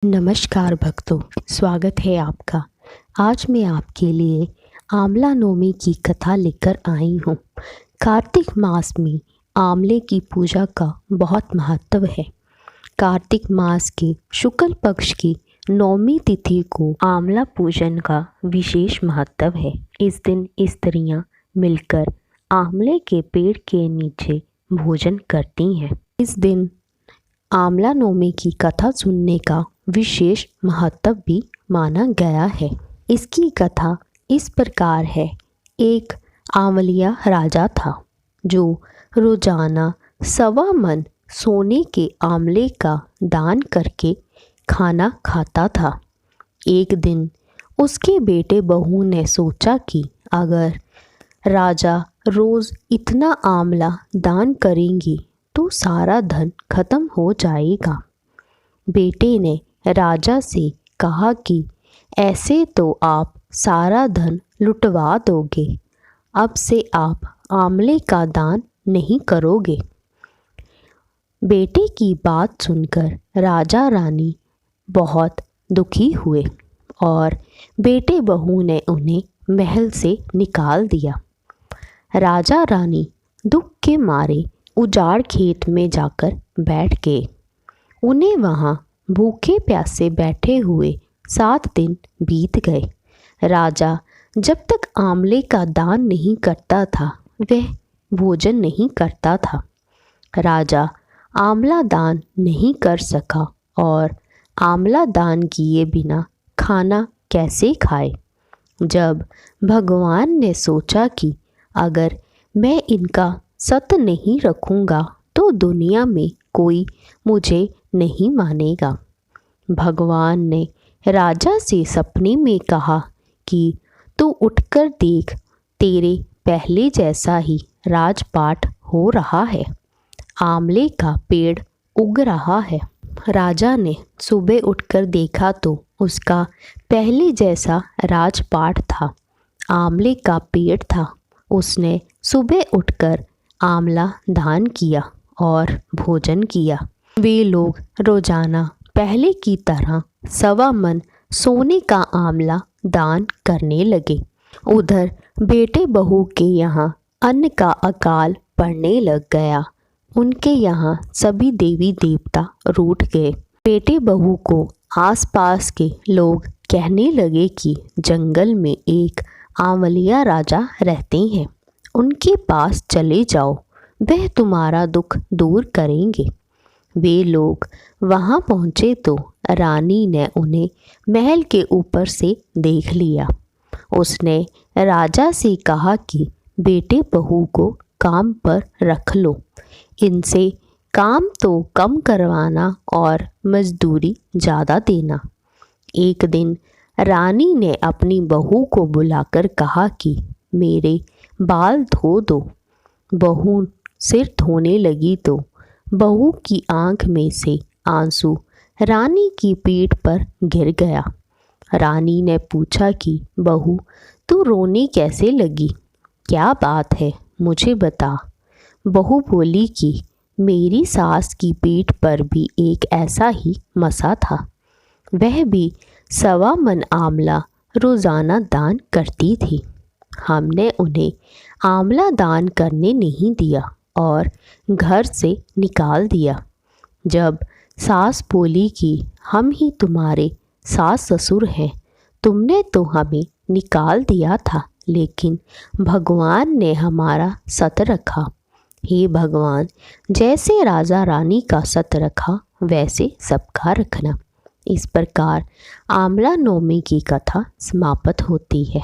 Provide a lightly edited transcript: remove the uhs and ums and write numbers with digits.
नमस्कार भक्तों, स्वागत है आपका। आज मैं आपके लिए आंवला नवमी की कथा लेकर आई हूँ। कार्तिक मास में आंवले की पूजा का बहुत महत्व है। कार्तिक मास के शुक्ल पक्ष की नवमी तिथि को आंवला पूजन का विशेष महत्व है। इस दिन स्त्रियाँ मिलकर आंवले के पेड़ के नीचे भोजन करती हैं। इस दिन आंवला नवमी की कथा सुनने का विशेष महत्व भी माना गया है। इसकी कथा इस प्रकार है। एक आंवलिया राजा था जो रोजाना 1.25 मन सोने के आंवले का दान करके खाना खाता था। एक दिन उसके बेटे बहू ने सोचा कि अगर राजा रोज़ इतना आंवला दान करेंगी तो सारा धन खत्म हो जाएगा। बेटे ने राजा से कहा कि ऐसे तो आप सारा धन लुटवा दोगे, अब से आप आंवले का दान नहीं करोगे। बेटे की बात सुनकर राजा रानी बहुत दुखी हुए और बेटे बहू ने उन्हें महल से निकाल दिया। राजा रानी दुख के मारे उजाड़ खेत में जाकर बैठ गए। उन्हें वहाँ भूखे प्यासे बैठे हुए 7 दिन बीत गए। राजा जब तक आंवले का दान नहीं करता था वह भोजन नहीं करता था। राजा आंवला दान नहीं कर सका और आंवला दान किए बिना खाना कैसे खाए। जब भगवान ने सोचा कि अगर मैं इनका सत्य नहीं रखूँगा तो दुनिया में कोई मुझे नहीं मानेगा। भगवान ने राजा से सपने में कहा कि तू उठकर देख, तेरे पहले जैसा ही राजपाट हो रहा है, आंवले का पेड़ उग रहा है। राजा ने सुबह उठकर देखा तो उसका पहले जैसा राजपाट था, आंवले का पेड़ था। उसने सुबह उठकर आंवला दान किया और भोजन किया। वे लोग रोजाना पहले की तरह 1.25 मन सोने का आंवला दान करने लगे। उधर बेटे बहू के यहाँ अन्न का अकाल पड़ने लग गया। उनके यहाँ सभी देवी देवता रूठ गए। बेटे बहू को आसपास के लोग कहने लगे कि जंगल में एक आंवलिया राजा रहते हैं, उनके पास चले जाओ, वह तुम्हारा दुख दूर करेंगे। वे लोग वहाँ पहुँचे तो रानी ने उन्हें महल के ऊपर से देख लिया। उसने राजा से कहा कि बेटे बहू को काम पर रख लो, इनसे काम तो कम करवाना और मजदूरी ज़्यादा देना। एक दिन रानी ने अपनी बहू को बुलाकर कहा कि मेरे बाल धो दो। बहू सिर धोने लगी तो बहू की आंख में से आंसू रानी की पीठ पर गिर गया। रानी ने पूछा कि बहू, तू रोने कैसे लगी, क्या बात है, मुझे बता। बहू बोली कि मेरी सास की पीठ पर भी एक ऐसा ही मसा था, वह भी 1.25 मन आंवला रोज़ाना दान करती थी। हमने उन्हें आंवला दान करने नहीं दिया और घर से निकाल दिया। जब सास बोली कि हम ही तुम्हारे सास ससुर हैं, तुमने तो हमें निकाल दिया था, लेकिन भगवान ने हमारा सत रखा। हे भगवान, जैसे राजा रानी का सत रखा वैसे सबका रखना। इस प्रकार आंवला नवमी की कथा समाप्त होती है।